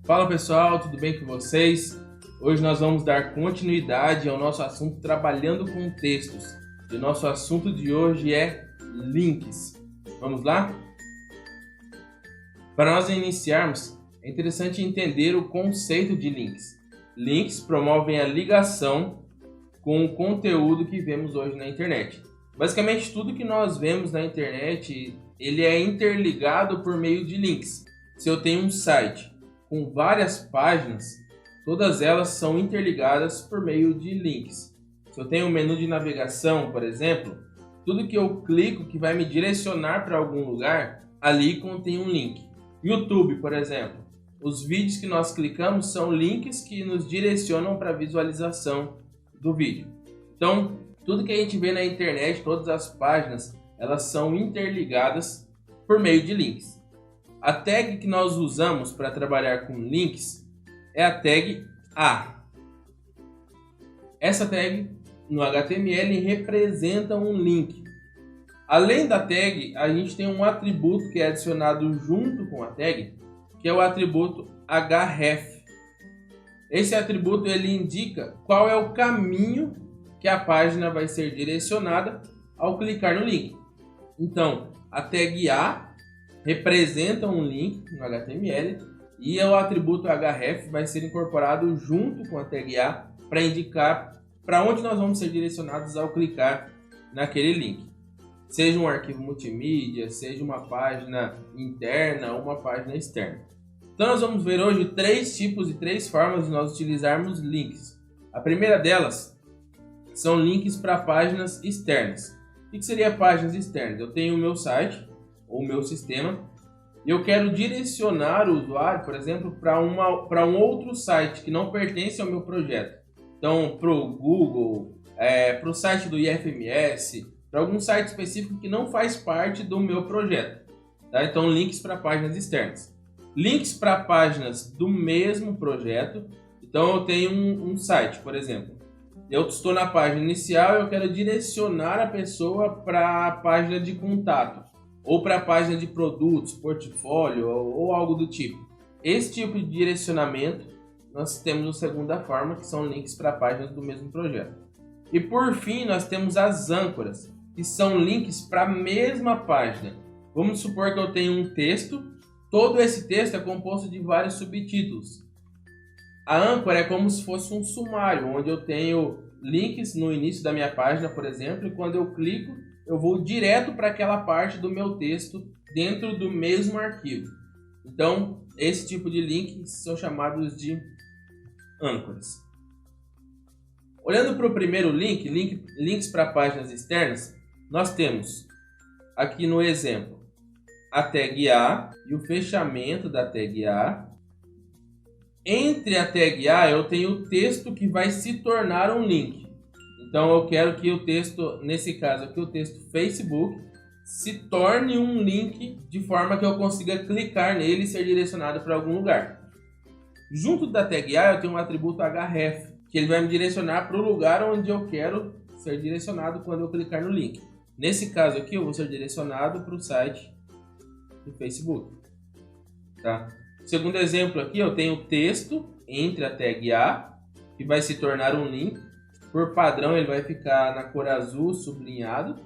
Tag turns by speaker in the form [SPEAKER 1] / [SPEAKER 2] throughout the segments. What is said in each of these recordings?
[SPEAKER 1] Fala pessoal, tudo bem com vocês? Hoje nós vamos dar continuidade ao nosso assunto trabalhando com textos. E o nosso assunto de hoje é links. Vamos lá? Para nós iniciarmos, é interessante entender o conceito de links. Links promovem a ligação com o conteúdo que vemos hoje na internet. Basicamente, tudo que nós vemos na internet, ele é interligado por meio de links. Se eu tenho um site com várias páginas, todas elas são interligadas por meio de links. Se eu tenho um menu de navegação, por exemplo, tudo que eu clico que vai me direcionar para algum lugar, ali contém um link. YouTube, por exemplo, os vídeos que nós clicamos são links que nos direcionam para a visualização do vídeo. Então, tudo que a gente vê na internet, todas as páginas, elas são interligadas por meio de links. A tag que nós usamos para trabalhar com links é a tag A. Essa tag no HTML representa um link. Além da tag, a gente tem um atributo que é adicionado junto com a tag, que é o atributo href. Esse atributo ele indica qual é o caminho que a página vai ser direcionada ao clicar no link. Então, a tag A representa um link no HTML e o atributo href vai ser incorporado junto com a tag A para indicar para onde nós vamos ser direcionados ao clicar naquele link. Seja um arquivo multimídia, seja uma página interna ou uma página externa. Então nós vamos ver hoje três tipos e três formas de nós utilizarmos links. A primeira delas são links para páginas externas. O que seria páginas externas? Eu tenho o meu site ou o meu sistema e eu quero direcionar o usuário, por exemplo, para um outro site que não pertence ao meu projeto. Então, para o Google, para o site do IFMS, para algum site específico que não faz parte do meu projeto. Tá? Então, links para páginas externas. Links para páginas do mesmo projeto. Então, eu tenho um site, por exemplo. Eu estou na página inicial e eu quero direcionar a pessoa para a página de contato ou para a página de produtos, portfólio ou algo do tipo. Esse tipo de direcionamento nós temos a segunda forma, que são links para páginas do mesmo projeto. E por fim, nós temos as âncoras, que são links para a mesma página. Vamos supor que eu tenho um texto, todo esse texto é composto de vários subtítulos. A âncora é como se fosse um sumário, onde eu tenho links no início da minha página, por exemplo, e quando eu clico, eu vou direto para aquela parte do meu texto dentro do mesmo arquivo. Então, esse tipo de links são chamados de âncoras. Olhando para o primeiro links para páginas externas, nós temos aqui no exemplo a tag A e o fechamento da tag A. Entre a tag A eu tenho o texto que vai se tornar um link. Então eu quero que o texto, nesse caso aqui, o texto Facebook, se torne um link de forma que eu consiga clicar nele e ser direcionado para algum lugar. Junto da tag A eu tenho um atributo href, que ele vai me direcionar para o lugar onde eu quero ser direcionado quando eu clicar no link. Nesse caso aqui eu vou ser direcionado para o site do Facebook. Tá? Segundo exemplo aqui, eu tenho o texto entre a tag A, que vai se tornar um link. Por padrão, ele vai ficar na cor azul sublinhado.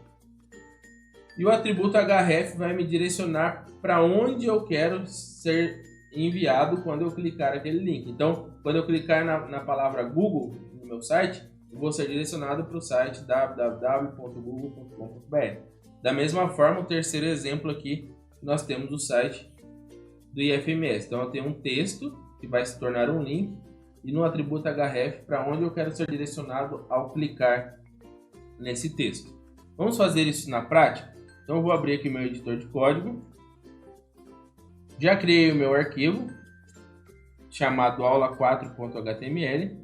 [SPEAKER 1] E o atributo href vai me direcionar para onde eu quero ser enviado quando eu clicar aquele link. Então, quando eu clicar na palavra Google no meu site, eu vou ser direcionado para o site www.google.com.br. Da mesma forma, o terceiro exemplo aqui, nós temos o site do IFMS. Então eu tenho um texto que vai se tornar um link e no atributo href para onde eu quero ser direcionado ao clicar nesse texto. Vamos fazer isso na prática? Então eu vou abrir aqui meu editor de código. Já criei o meu arquivo chamado aula4.html.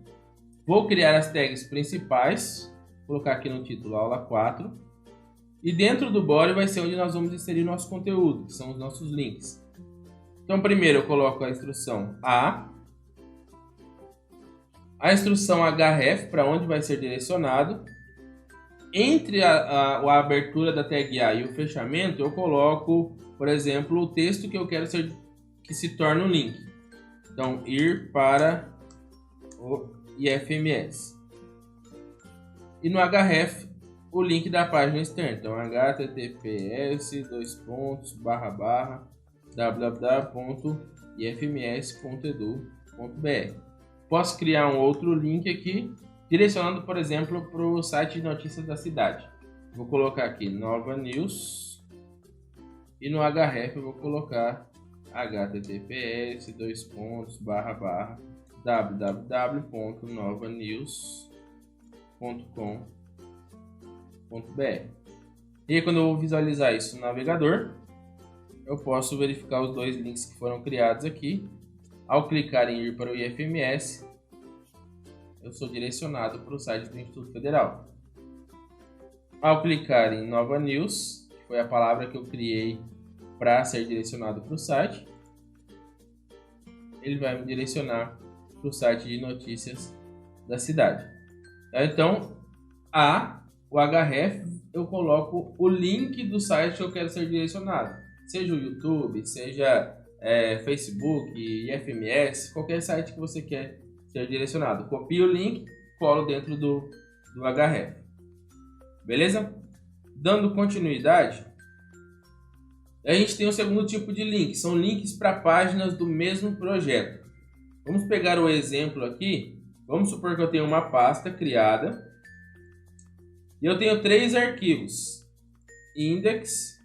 [SPEAKER 1] Vou criar as tags principais, vou colocar aqui no título aula 4. E dentro do body vai ser onde nós vamos inserir nosso conteúdo, que são os nossos links. Então primeiro eu coloco a instrução a instrução href para onde vai ser direcionado. Entre a abertura da tag A e o fechamento eu coloco, por exemplo, o texto que eu quero que se torne um link. Então, ir para o IFMS. E no href, o link da página externa. Então, https://www.ifms.edu.br. Posso criar um outro link aqui, direcionando, por exemplo, para o site de notícias da cidade. Vou colocar aqui Nova News. E no href eu vou colocar https://www.novanews.com.br. E aí, quando eu vou visualizar isso no navegador, eu posso verificar os dois links que foram criados aqui. Ao clicar em ir para o IFMS, eu sou direcionado para o site do Instituto Federal. Ao clicar em Nova News, que foi a palavra que eu criei para ser direcionado para o site, ele vai me direcionar para o site de notícias da cidade. Então, o href, eu coloco o link do site que eu quero ser direcionado. Seja o YouTube, seja Facebook, IFMS, qualquer site que você quer ser direcionado. Copio o link, colo dentro do href. Beleza? Dando continuidade, a gente tem o segundo tipo de link, são links para páginas do mesmo projeto. Vamos pegar o exemplo aqui. Vamos supor que eu tenho uma pasta criada e eu tenho 3 arquivos: index,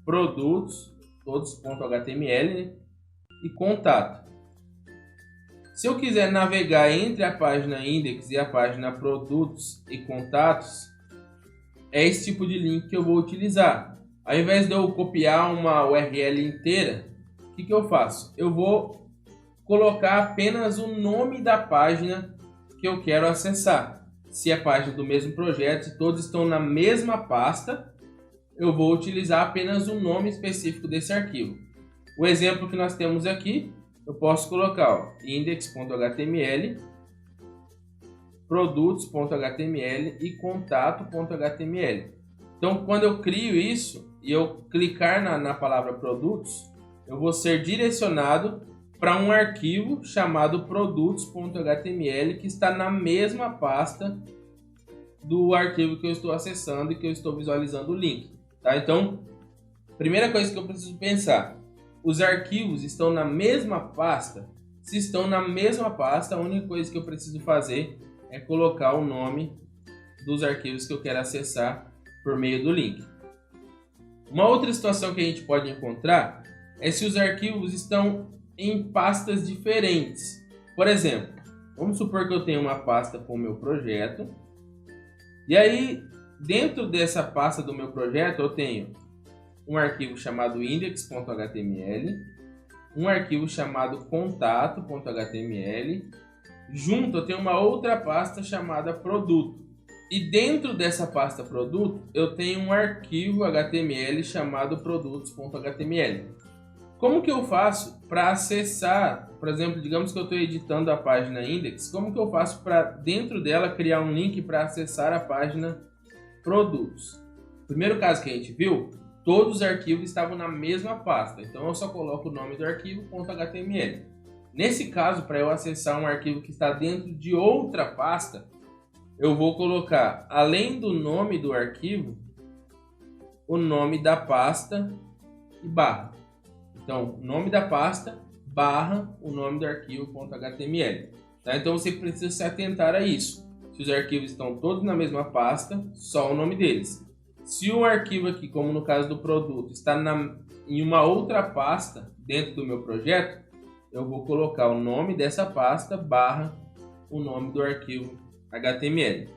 [SPEAKER 1] produtos, todos .html, né? E contato. Se eu quiser navegar entre a página index e a página produtos e contatos, é esse tipo de link que eu vou utilizar. Ao invés de eu copiar uma URL inteira, o que eu faço? Eu vou colocar apenas o nome da página que eu quero acessar. Se é página do mesmo projeto, se todos estão na mesma pasta, eu vou utilizar apenas o nome específico desse arquivo. O exemplo que nós temos aqui, eu posso colocar index.html, produtos.html e contato.html. Então, quando eu crio isso e eu clicar na palavra produtos, eu vou ser direcionado para um arquivo chamado produtos.html que está na mesma pasta do arquivo que eu estou acessando e que eu estou visualizando o link. Tá? Então, primeira coisa que eu preciso pensar, os arquivos estão na mesma pasta? Se estão na mesma pasta, a única coisa que eu preciso fazer é colocar o nome dos arquivos que eu quero acessar por meio do link. Uma outra situação que a gente pode encontrar é se os arquivos estão em pastas diferentes. Por exemplo, vamos supor que eu tenho uma pasta com o meu projeto, e aí dentro dessa pasta do meu projeto eu tenho um arquivo chamado index.html, um arquivo chamado contato.html, junto eu tenho uma outra pasta chamada produto. E dentro dessa pasta produto, eu tenho um arquivo HTML chamado produtos.html. Como que eu faço para acessar, por exemplo, digamos que eu estou editando a página index, como que eu faço para dentro dela criar um link para acessar a página produtos? Primeiro caso que a gente viu, todos os arquivos estavam na mesma pasta, então eu só coloco o nome do arquivo .html. Nesse caso, para eu acessar um arquivo que está dentro de outra pasta, eu vou colocar, além do nome do arquivo, o nome da pasta e barra. Então, nome da pasta, barra, o nome do arquivo .html. Tá? Então, você precisa se atentar a isso. Se os arquivos estão todos na mesma pasta, só o nome deles. Se o arquivo aqui, como no caso do produto, está em uma outra pasta dentro do meu projeto, eu vou colocar o nome dessa pasta, barra, o nome do arquivo HTML.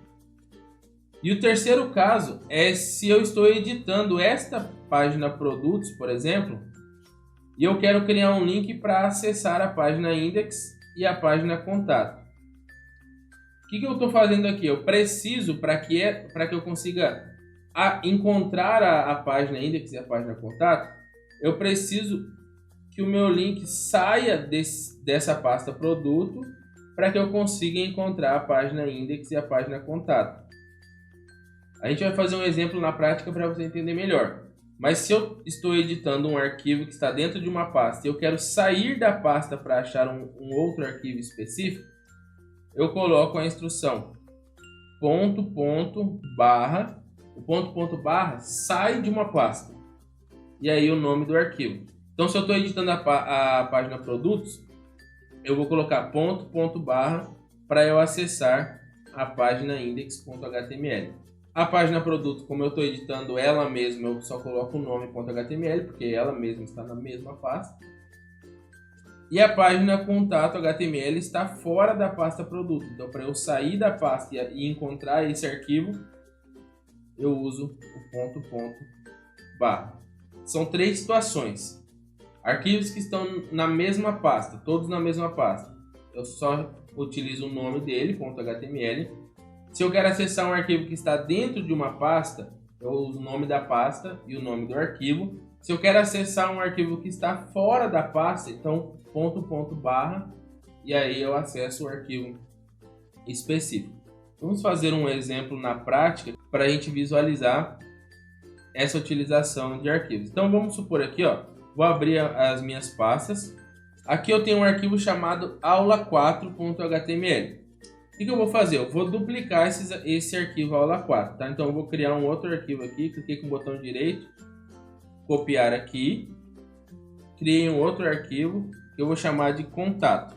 [SPEAKER 1] E o terceiro caso é se eu estou editando esta página produtos, por exemplo, e eu quero criar um link para acessar a página index e a página contato. O que eu estou fazendo aqui? Eu preciso, para que eu consiga encontrar a página index e a página contato, eu preciso que o meu link saia dessa pasta produto para que eu consiga encontrar a página index e a página contato. A gente vai fazer um exemplo na prática para você entender melhor. Mas se eu estou editando um arquivo que está dentro de uma pasta e eu quero sair da pasta para achar um outro arquivo específico, eu coloco a instrução ponto barra. O ponto barra sai de uma pasta. E aí o nome do arquivo. Então, se eu estou editando a página produtos, eu vou colocar ponto barra para eu acessar a página index.html. A página produto, como eu estou editando ela mesma, eu só coloco o nome.html, porque ela mesma está na mesma pasta. E a página contato HTML está fora da pasta produto. Então, para eu sair da pasta e encontrar esse arquivo, eu uso o ponto barra. São 3 situações. Arquivos que estão na mesma pasta, todos na mesma pasta. Eu só utilizo o nome dele, .html. Se eu quero acessar um arquivo que está dentro de uma pasta, eu uso o nome da pasta e o nome do arquivo. Se eu quero acessar um arquivo que está fora da pasta, então ponto barra, e aí eu acesso o arquivo específico. Vamos fazer um exemplo na prática para a gente visualizar essa utilização de arquivos. Então vamos supor aqui, ó, vou abrir as minhas pastas. Aqui eu tenho um arquivo chamado aula4.html. O que eu vou fazer? Eu vou duplicar esse arquivo aula4, tá? Então eu vou criar um outro arquivo aqui, cliquei com o botão direito, copiar aqui, criei um outro arquivo que eu vou chamar de contato.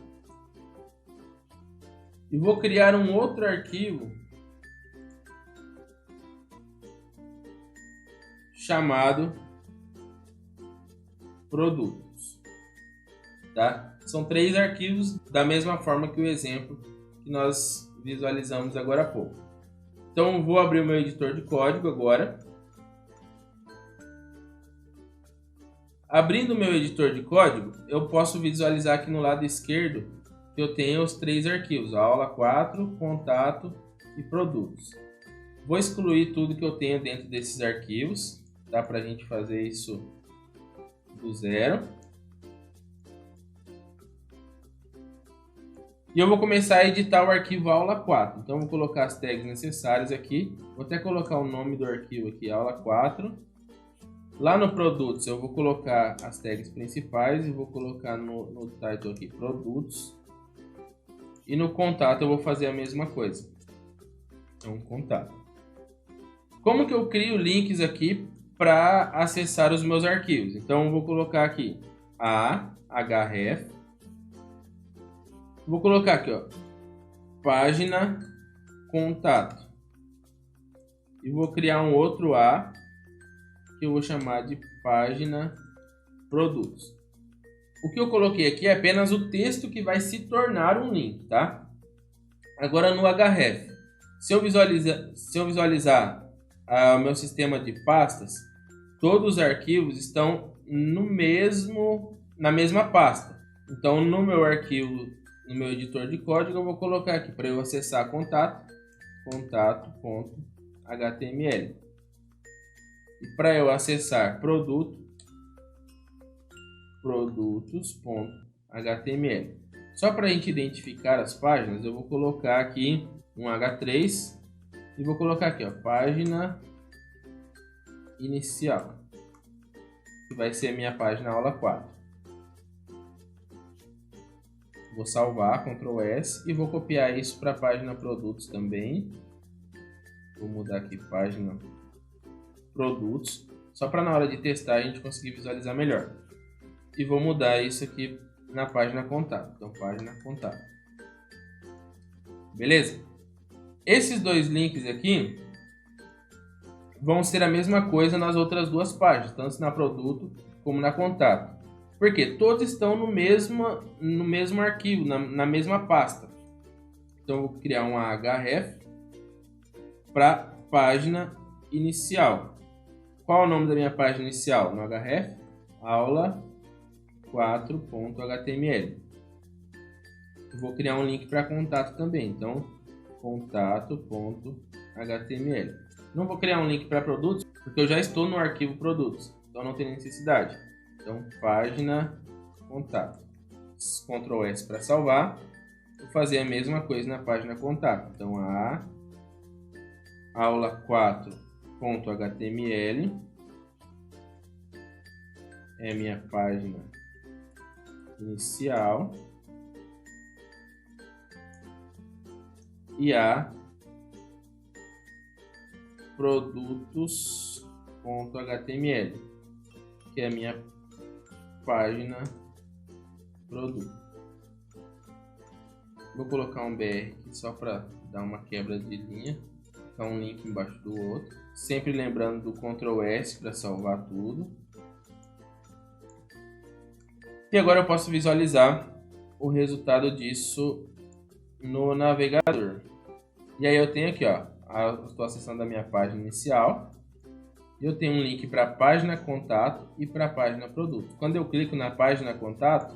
[SPEAKER 1] E vou criar um outro arquivo chamado produtos, tá? São 3 arquivos da mesma forma que o exemplo que nós visualizamos agora há pouco. Então vou abrir o meu editor de código agora. Abrindo o meu editor de código, eu posso visualizar aqui no lado esquerdo que eu tenho os 3 arquivos, aula 4, contato e produtos. Vou excluir tudo que eu tenho dentro desses arquivos. Dá para a gente fazer isso do zero. E eu vou começar a editar o arquivo aula 4. Então, eu vou colocar as tags necessárias aqui. Vou até colocar o nome do arquivo aqui, aula 4. Lá no produtos, eu vou colocar as tags principais e vou colocar no title aqui, produtos. E no contato, eu vou fazer a mesma coisa. Então, contato. Como que eu crio links aqui para acessar os meus arquivos? Então, eu vou colocar aqui a href. Vou colocar aqui, ó, página contato. E vou criar um outro A que eu vou chamar de página produtos. O que eu coloquei aqui é apenas o texto que vai se tornar um link, tá? Agora no href, se eu visualizar o meu sistema de pastas, todos os arquivos estão na mesma pasta. Então no meu arquivo, no meu editor de código, eu vou colocar aqui para eu acessar contato.html. E para eu acessar produtos.html. Só para a gente identificar as páginas, eu vou colocar aqui um H3 e vou colocar aqui, ó, página inicial, que vai ser a minha página aula 4. Vou salvar, Ctrl S, e vou copiar isso para a página produtos também. Vou mudar aqui página produtos, só para na hora de testar a gente conseguir visualizar melhor. E vou mudar isso aqui na página contato. Então, página contato. Beleza? Esses 2 links aqui vão ser a mesma coisa nas outras 2 páginas, tanto na produto como na contato. Porque todos estão no mesmo arquivo, na mesma pasta. Então, eu vou criar um href para página inicial. Qual é o nome da minha página inicial? No href, aula 4.html. Eu vou criar um link para contato também. Então, contato.html. Não vou criar um link para produtos, porque eu já estou no arquivo produtos. Então, não tem necessidade. Então, página contato. Ctrl S para salvar. Vou fazer a mesma coisa na página contato. Então, a aula 4.html. é minha página inicial e a produtos.html, que é a minha página produto. Vou colocar um BR aqui só para dar uma quebra de linha, ficar um link embaixo do outro, sempre lembrando do Ctrl S para salvar tudo. E agora eu posso visualizar o resultado disso no navegador. E aí eu tenho aqui, ó, estou acessando a minha página inicial. Eu tenho um link para a página contato e para a página produto. Quando eu clico na página contato,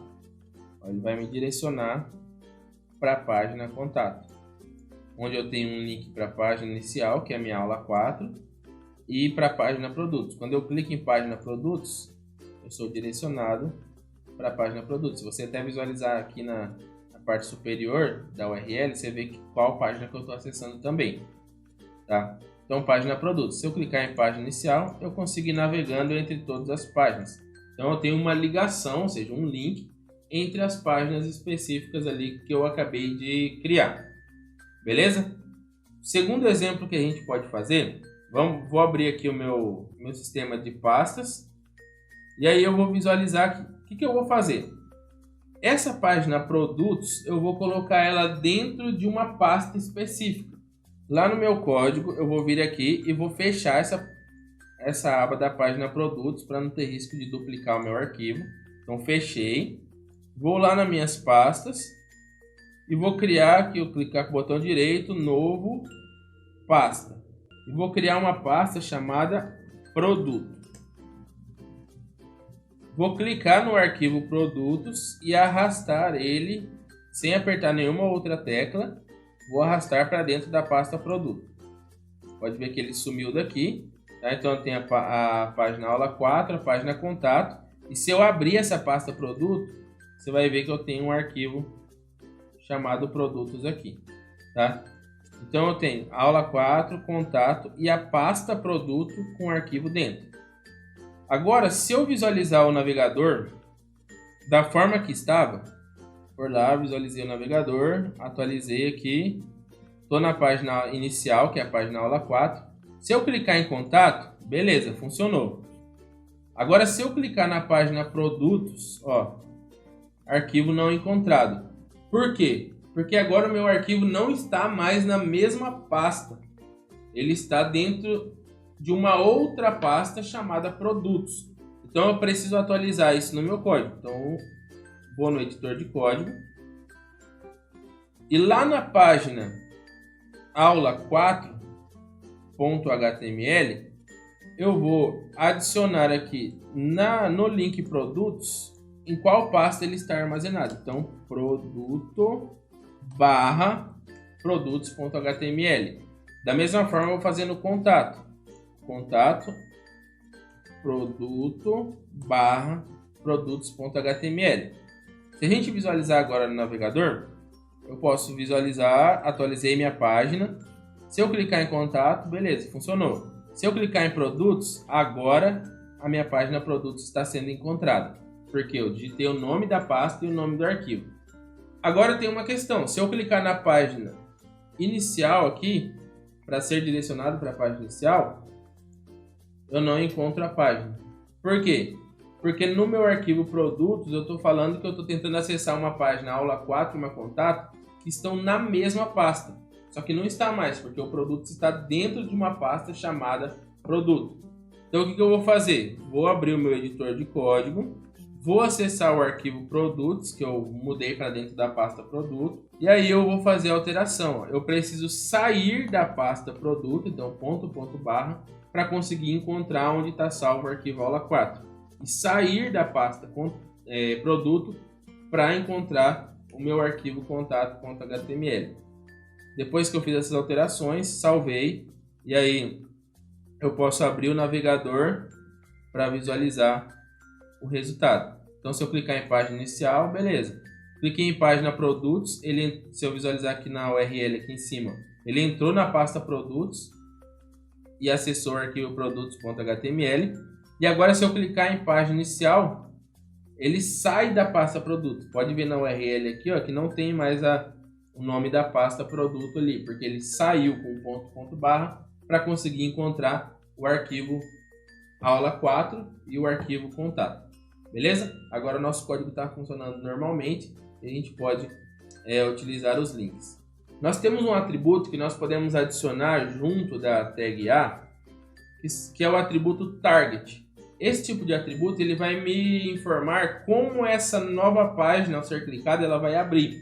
[SPEAKER 1] ó, ele vai me direcionar para a página contato, onde eu tenho um link para a página inicial, que é a minha aula 4, e para a página produtos. Quando eu clico em página produtos, eu sou direcionado para a página produtos. Se você até visualizar aqui na parte superior da URL, você vê qual página que eu estou acessando também, tá? Então, página produtos. Se eu clicar em página inicial, eu consigo ir navegando entre todas as páginas. Então, eu tenho uma ligação, ou seja, um link entre as páginas específicas ali que eu acabei de criar. Beleza? Segundo exemplo que a gente pode fazer, vou abrir aqui o meu sistema de pastas. E aí eu vou visualizar aqui. O que eu vou fazer? Essa página produtos, eu vou colocar ela dentro de uma pasta específica. Lá no meu código, eu vou vir aqui e vou fechar essa aba da página produtos para não ter risco de duplicar o meu arquivo. Então, fechei. Vou lá nas minhas pastas e vou criar aqui, eu clicar com o botão direito, novo, pasta. E vou criar uma pasta chamada produto. Vou clicar no arquivo produtos e arrastar ele sem apertar nenhuma outra tecla. Vou arrastar para dentro da pasta produto. Pode ver que ele sumiu daqui. Tá? Então eu tenho a página aula 4, a página contato. E se eu abrir essa pasta produto, você vai ver que eu tenho um arquivo chamado produtos aqui. Tá? Então eu tenho aula 4, contato e a pasta produto com o arquivo dentro. Agora, se eu visualizar o navegador da forma que estava, por lá, visualizei o navegador, atualizei aqui, estou na página inicial, que é a página aula 4. Se eu clicar em contato, beleza, funcionou. Agora, se eu clicar na página produtos, ó, arquivo não encontrado. Por quê? Porque agora o meu arquivo não está mais na mesma pasta. Ele está dentro de uma outra pasta chamada produtos. Então eu preciso atualizar isso no meu código. Então vou no editor de código e lá na página aula 4.html eu vou adicionar aqui no link produtos em qual pasta ele está armazenado. Então produto barra produtos.html. Da mesma forma eu vou fazer no contato produto barra produtos.html. Se a gente visualizar agora no navegador, eu posso visualizar, atualizei minha página. Se eu clicar em contato, beleza, funcionou. Se eu clicar em produtos, agora a minha página produtos está sendo encontrada, porque eu digitei o nome da pasta e o nome do arquivo. Agora tem uma questão, se eu clicar na página inicial aqui, para ser direcionado para a página inicial, eu não encontro a página. Por quê? Porque no meu arquivo produtos eu estou falando que eu estou tentando acessar uma página aula 4 e uma contato que estão na mesma pasta. Só que não está mais, porque o produto está dentro de uma pasta chamada produto. Então o que eu vou fazer? Vou abrir o meu editor de código, vou acessar o arquivo produtos, que eu mudei para dentro da pasta produto, e aí eu vou fazer a alteração. Eu preciso sair da pasta produto, então ponto barra, para conseguir encontrar onde está salvo o arquivo aula 4. E sair da pasta produto para encontrar o meu arquivo contato.html. Depois que eu fiz essas alterações, salvei, e aí eu posso abrir o navegador para visualizar o resultado. Então, se eu clicar em página inicial, beleza. Cliquei em página produtos, se eu visualizar aqui na URL aqui em cima, ele entrou na pasta produtos e acessou o arquivo produtos.html. E agora, se eu clicar em página inicial, ele sai da pasta produto. Pode ver na URL aqui, ó, que não tem mais o nome da pasta produto ali, porque ele saiu com ponto barra para conseguir encontrar o arquivo aula 4 e o arquivo contato. Beleza? Agora o nosso código está funcionando normalmente e a gente pode utilizar os links. Nós temos um atributo que nós podemos adicionar junto da tag A, que é o atributo target. Esse tipo de atributo ele vai me informar como essa nova página, ao ser clicada, ela vai abrir.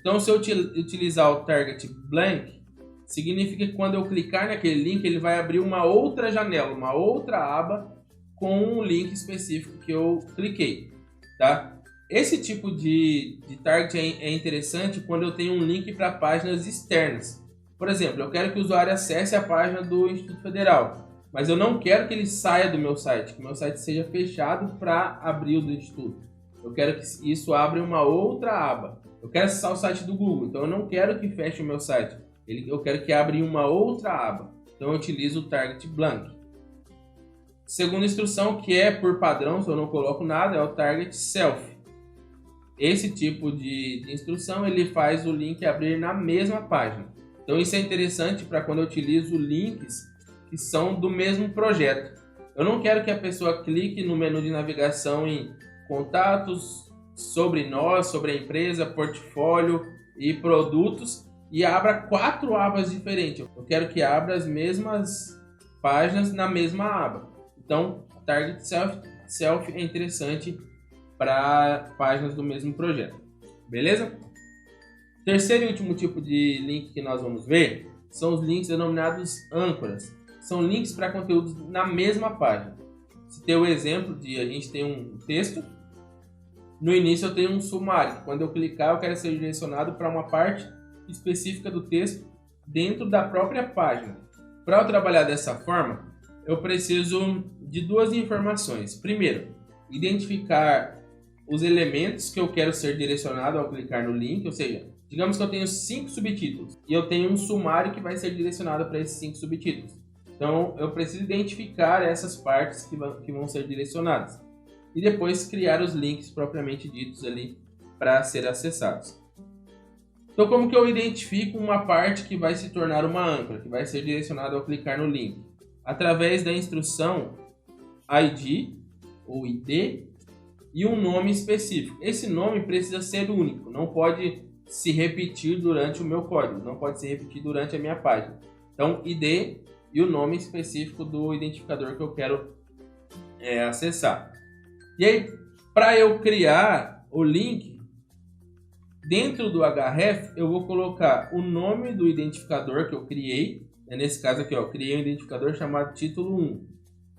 [SPEAKER 1] Então, se eu utilizar o target blank, significa que quando eu clicar naquele link, ele vai abrir uma outra janela, uma outra aba com um link específico que eu cliquei, tá? Esse tipo de target é interessante quando eu tenho um link para páginas externas. Por exemplo, eu quero que o usuário acesse a página do Instituto Federal, mas eu não quero que ele saia do meu site, que o meu site seja fechado para abrir o do Instituto. Eu quero que isso abra uma outra aba. Eu quero acessar o site do Google, então eu não quero que feche o meu site. Eu quero que abra em uma outra aba. Então eu utilizo o target blank. Segunda instrução, que é por padrão, se eu não coloco nada, é o target self. Esse tipo de instrução ele faz o link abrir na mesma página. Então isso é interessante para quando eu utilizo links que são do mesmo projeto. Eu não quero que a pessoa clique no menu de navegação em contatos, sobre nós, sobre a empresa, portfólio e produtos e abra 4 abas diferentes. Eu quero que abra as mesmas páginas na mesma aba. Então, o Target Self é interessante para páginas do mesmo projeto. Beleza? Terceiro e último tipo de link que nós vamos ver são os links denominados âncoras. São links para conteúdos na mesma página. Se tem o exemplo de a gente tem um texto, no início eu tenho um sumário. Quando eu clicar, eu quero ser direcionado para uma parte específica do texto dentro da própria página. Para eu trabalhar dessa forma, eu preciso de 2 informações. Primeiro, identificar os elementos que eu quero ser direcionado ao clicar no link, ou seja, digamos que eu tenho 5 subtítulos e eu tenho um sumário que vai ser direcionado para esses 5 subtítulos. Então, eu preciso identificar essas partes que vão ser direcionadas e depois criar os links propriamente ditos ali para ser acessados. Então, como que eu identifico uma parte que vai se tornar uma âncora, que vai ser direcionada ao clicar no link? Através da instrução ID ou ID e um nome específico. Esse nome precisa ser único, não pode se repetir durante o meu código, não pode se repetir durante a minha página. Então, ID e o nome específico do identificador que eu quero acessar. E aí, para eu criar o link, dentro do href, eu vou colocar o nome do identificador que eu criei. Nesse caso aqui, eu criei um identificador chamado título 1.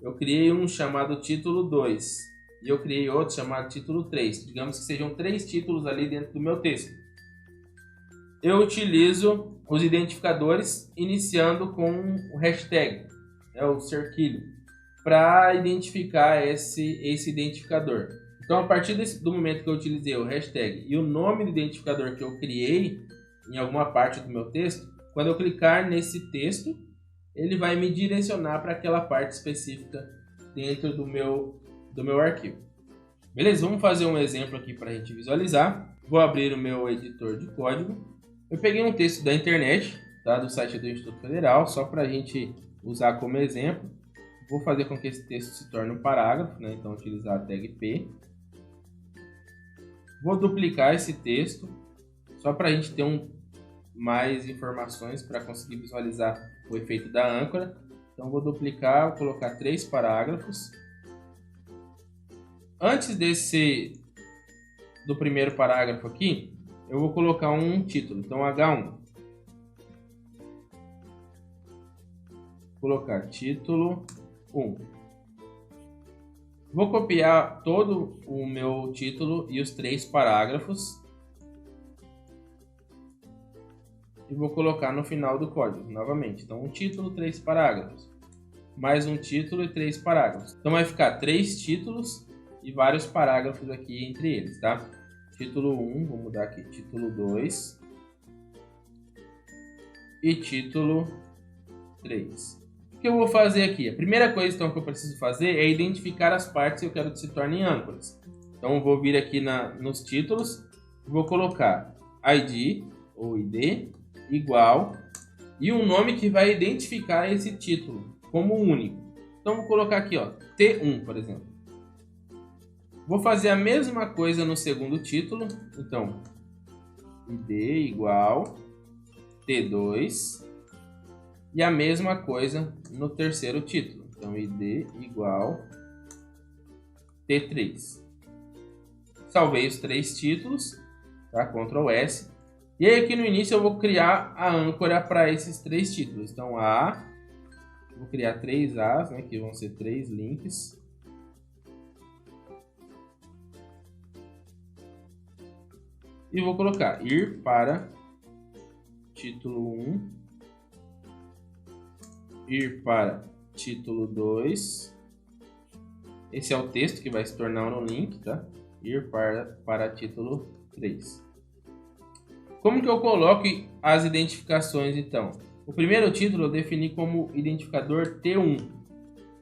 [SPEAKER 1] Eu criei um chamado título 2. E eu criei outro chamado título 3. Digamos que sejam 3 títulos ali dentro do meu texto. Eu utilizo os identificadores iniciando com o hashtag, o cerquilho, para identificar esse identificador. Então, a partir do momento que eu utilizei o hashtag e o nome do identificador que eu criei em alguma parte do meu texto, quando eu clicar nesse texto, ele vai me direcionar para aquela parte específica dentro do meu arquivo. Beleza? Vamos fazer um exemplo aqui para a gente visualizar. Vou abrir o meu editor de código. Eu peguei um texto da internet, tá, do site do Instituto Federal, só para a gente usar como exemplo. Vou fazer com que esse texto se torne um parágrafo, né? Então, utilizar a tag P. Vou duplicar esse texto, só para a gente ter mais informações para conseguir visualizar o efeito da âncora. Então, vou duplicar, vou colocar 3 parágrafos. Antes do primeiro parágrafo aqui, eu vou colocar um título. Então, H1. Vou colocar título 1. Vou copiar todo o meu título e os 3 parágrafos. E vou colocar no final do código, novamente. Então, um título, 3 parágrafos. Mais um título e 3 parágrafos. Então, vai ficar 3 títulos e vários parágrafos aqui entre eles, tá? Título 1, vou mudar aqui, título 2 e título 3. O que eu vou fazer aqui? A primeira coisa então, que eu preciso fazer é identificar as partes que eu quero que se tornem âncoras. Então eu vou vir aqui nos títulos, vou colocar ID ou ID igual e um nome que vai identificar esse título como único. Então vou colocar aqui, ó, T1, por exemplo. Vou fazer a mesma coisa no segundo título. Então, ID igual T2 e a mesma coisa no terceiro título. Então, ID igual T3. Salvei os 3 títulos, tá? Ctrl S. E aí aqui no início eu vou criar a âncora para esses 3 títulos. Então, vou criar 3 As, né, que vão ser 3 links. E vou colocar ir para título 1, ir para título 2. Esse é o texto que vai se tornar um link, tá? Ir para título 3. Como que eu coloco as identificações, então? O primeiro título eu defini como identificador T1.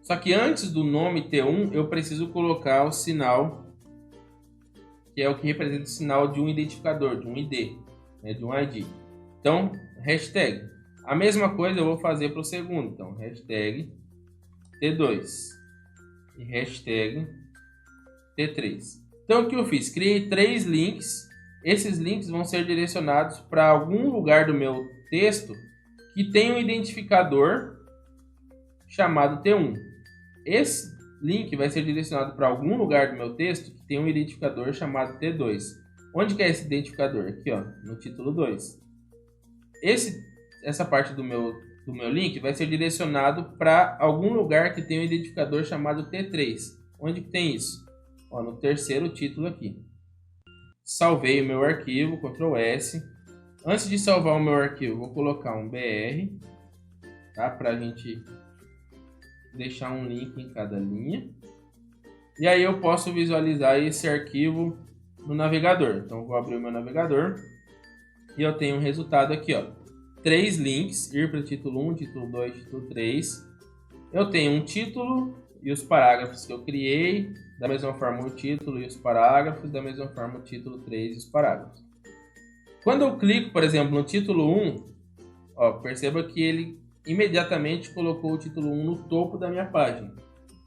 [SPEAKER 1] Só que antes do nome T1, eu preciso colocar o sinal, que é o que representa o sinal de um identificador, de um ID, né, de um ID. Então, hashtag. A mesma coisa eu vou fazer para o segundo. Então, hashtag T2 e hashtag T3. Então, o que eu fiz? Criei 3 links. Esses links vão ser direcionados para algum lugar do meu texto que tem um identificador chamado T1. Esse link vai ser direcionado para algum lugar do meu texto que tem um identificador chamado T2. Onde que é esse identificador? Aqui, ó, no título 2. Essa parte do meu link vai ser direcionado para algum lugar que tem um identificador chamado T3. Onde que tem isso? Ó, no terceiro título aqui. Salvei o meu arquivo, Ctrl S. Antes de salvar o meu arquivo, vou colocar um BR, tá? Para a gente deixar um link em cada linha. E aí eu posso visualizar esse arquivo no navegador. Então vou abrir o meu navegador e eu tenho um resultado aqui, ó. 3 links, ir para o título 1, título 2, título 3. Eu tenho um título e os parágrafos que eu criei, da mesma forma o título e os parágrafos, da mesma forma o título 3 e os parágrafos. Quando eu clico, por exemplo, no título 1, ó, perceba que ele imediatamente colocou o título 1 no topo da minha página,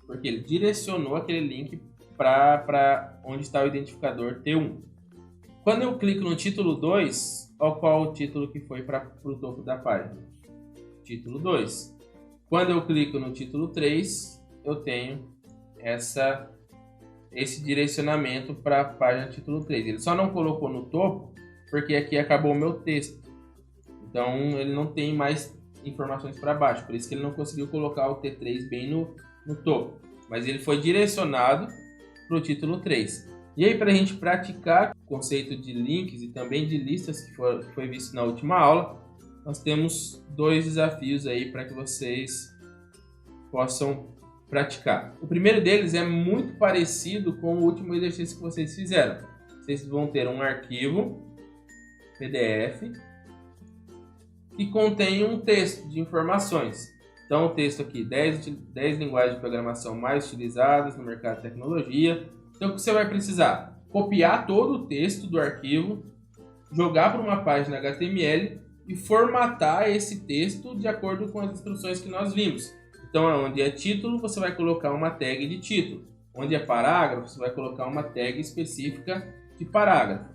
[SPEAKER 1] porque ele direcionou aquele link para onde está o identificador T1. Quando eu clico no título 2, ó, qual o título que foi para o topo da página? Título 2. Quando eu clico no título 3, eu tenho esse direcionamento para a página título 3. Ele só não colocou no topo porque aqui acabou o meu texto. Então ele não tem mais informações para baixo. Por isso que ele não conseguiu colocar o T3 bem no topo. Mas ele foi direcionado para o título 3. E aí, para a gente praticar o conceito de links e também de listas que foi visto na última aula, nós temos 2 desafios aí para que vocês possam praticar. O primeiro deles é muito parecido com o último exercício que vocês fizeram. Vocês vão ter um arquivo PDF que contém um texto de informações. Então, o texto aqui, 10 linguagens de programação mais utilizadas no mercado de tecnologia. Então, o que você vai precisar? Copiar todo o texto do arquivo, jogar para uma página HTML e formatar esse texto de acordo com as instruções que nós vimos. Então, onde é título, você vai colocar uma tag de título. Onde é parágrafo, você vai colocar uma tag específica de parágrafo.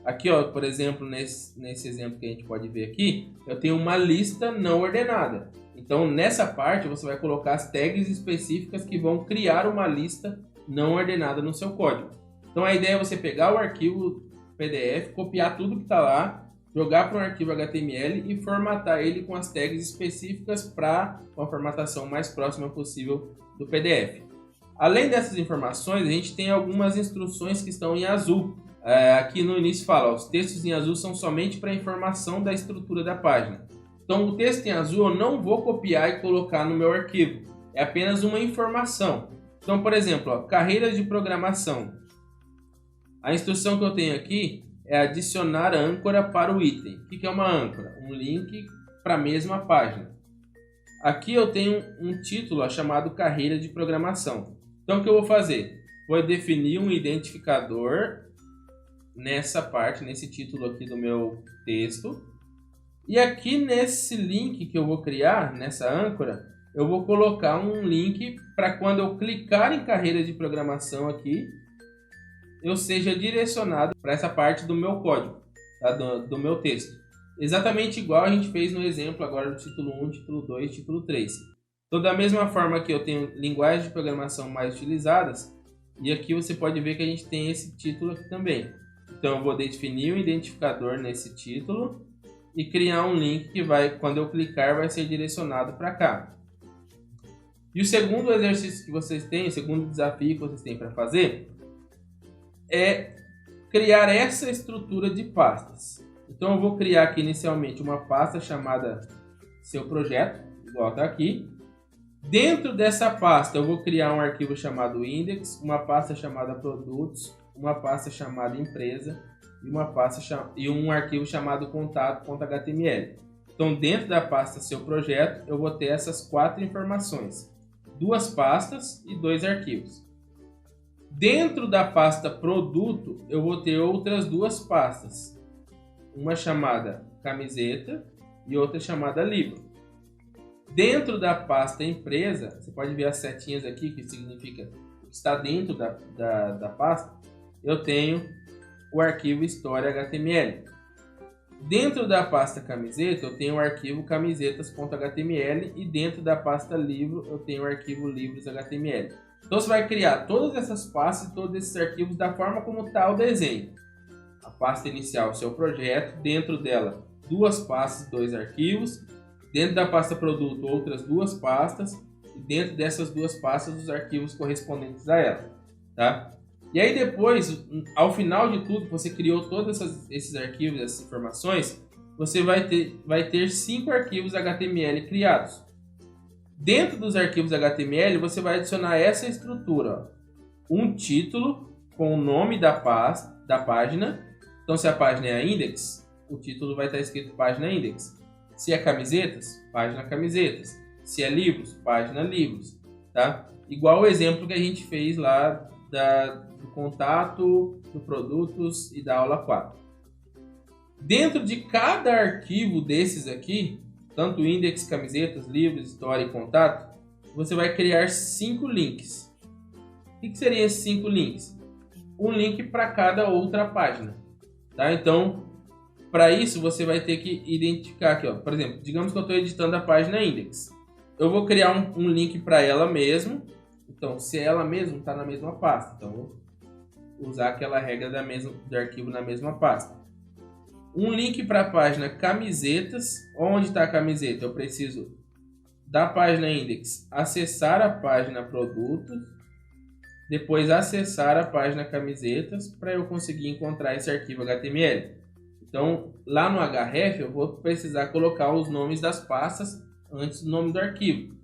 [SPEAKER 1] Aqui, ó, por exemplo, nesse exemplo que a gente pode ver aqui, eu tenho uma lista não ordenada. Então, nessa parte, você vai colocar as tags específicas que vão criar uma lista não ordenada no seu código. Então, a ideia é você pegar o arquivo PDF, copiar tudo que está lá, jogar para um arquivo HTML e formatar ele com as tags específicas para uma formatação mais próxima possível do PDF. Além dessas informações, a gente tem algumas instruções que estão em azul. Aqui no início fala, ó, os textos em azul são somente para informação da estrutura da página. Então, o texto em azul eu não vou copiar e colocar no meu arquivo. É apenas uma informação. Então, por exemplo, ó, carreiras de programação. A instrução que eu tenho aqui é adicionar âncora para o item. O que é uma âncora? Um link para a mesma página. aqui eu tenho um título chamado carreira de programação. Então o que eu vou fazer? Vou definir um identificador nessa parte, nesse título aqui do meu texto. E aqui nesse link que eu vou criar, nessa âncora, eu vou colocar um link para quando eu clicar em carreira de programação aqui, eu seja direcionado para essa parte do meu código, tá? do meu texto. Exatamente igual a gente fez no exemplo agora do título 1, título 2, título 3. Então, da mesma forma que eu tenho linguagens de programação mais utilizadas, e aqui você pode ver que a gente tem esse título aqui também. Então, eu vou definir um identificador nesse título e criar um link que vai, quando eu clicar, vai ser direcionado para cá. E o segundo exercício que vocês têm, o segundo desafio que vocês têm para fazer, é criar essa estrutura de pastas. Então eu vou criar aqui inicialmente uma pasta chamada seu projeto, igual está aqui. Dentro dessa pasta eu vou criar um arquivo chamado index, uma pasta chamada produtos, uma pasta chamada empresa e um arquivo chamado contato.html. Então dentro da pasta seu projeto eu vou ter essas 4 informações, 2 pastas e 2 arquivos. Dentro da pasta produto eu vou ter outras 2 pastas, uma chamada camiseta e outra chamada livro. Dentro da pasta empresa, você pode ver as setinhas aqui, que significa que está dentro da pasta, eu tenho o arquivo história.html. Dentro da pasta camiseta, eu tenho o arquivo camisetas.html e dentro da pasta livro, eu tenho o arquivo livros.html. Então você vai criar todas essas pastas e todos esses arquivos da forma como está o desenho. A pasta inicial, seu projeto, dentro dela 2 pastas, 2 arquivos, dentro da pasta produto outras 2 pastas e dentro dessas 2 pastas os arquivos correspondentes a ela, tá? E aí depois, ao final de tudo, você criou todos esses arquivos, essas informações, você vai ter 5 arquivos HTML criados. Dentro dos arquivos HTML, você vai adicionar essa estrutura, ó. Um título com o nome da página. Então, se a página é a index, o título vai estar escrito página index. Se é camisetas, página camisetas. Se é livros, página livros. Tá? Igual o exemplo que a gente fez lá do contato, do produtos e da aula 4. Dentro de cada arquivo desses aqui, tanto index, camisetas, livros, história e contato, você vai criar 5 links. O que seriam esses 5 links? Um link para cada outra página. Tá? Então, para isso, você vai ter que identificar aqui, ó. Por exemplo, digamos que eu estou editando a página index. Eu vou criar um link para ela mesmo. Então, se ela mesmo está na mesma pasta, então vou usar aquela regra do arquivo na mesma pasta. Um link para a página camisetas. Onde está a camiseta? Eu preciso da página index acessar a página produtos, depois acessar a página camisetas para eu conseguir encontrar esse arquivo HTML. Então, lá no href eu vou precisar colocar os nomes das pastas antes do nome do arquivo.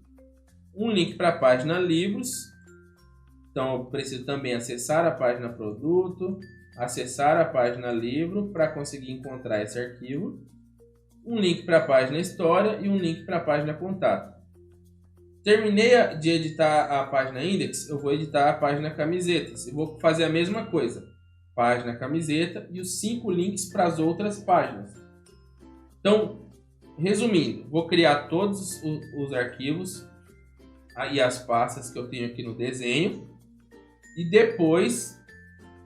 [SPEAKER 1] Um link para a página livros. Então, eu preciso também acessar a página produto, acessar a página livro para conseguir encontrar esse arquivo. Um link para a página história e um link para a página contato. Terminei de editar a página index, eu vou editar a página camisetas. E vou fazer a mesma coisa. Página camiseta e os 5 links para as outras páginas. Então, resumindo, vou criar todos os arquivos e as pastas que eu tenho aqui no desenho. E depois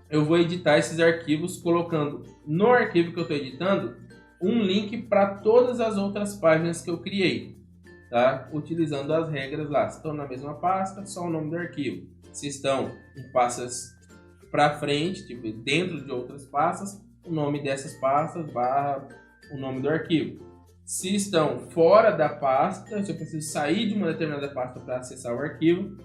[SPEAKER 1] eu vou editar esses arquivos colocando no arquivo que eu estou editando um link para todas as outras páginas que eu criei, tá? Utilizando as regras lá. Se estão na mesma pasta, só o nome do arquivo. Se estão em pastas para frente, tipo dentro de outras pastas, o nome dessas pastas barra o nome do arquivo. Se estão fora da pasta, se eu preciso sair de uma determinada pasta para acessar o arquivo,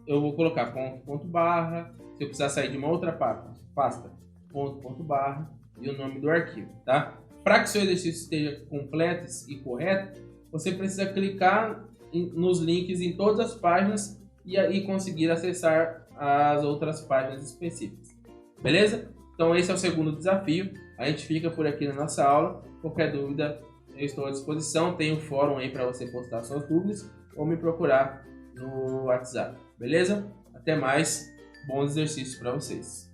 [SPEAKER 1] eu vou colocar ponto barra. Se eu precisar sair de uma outra pasta, ponto barra e o nome do arquivo, tá? Para que seu exercício esteja completo e correto, você precisa clicar nos links em todas as páginas e conseguir acessar as outras páginas específicas. Beleza? Então esse é o segundo desafio. A gente fica por aqui na nossa aula. Qualquer dúvida, eu estou à disposição. Tem um fórum aí para você postar suas dúvidas ou me procurar no WhatsApp, beleza? Até mais, bons exercícios para vocês.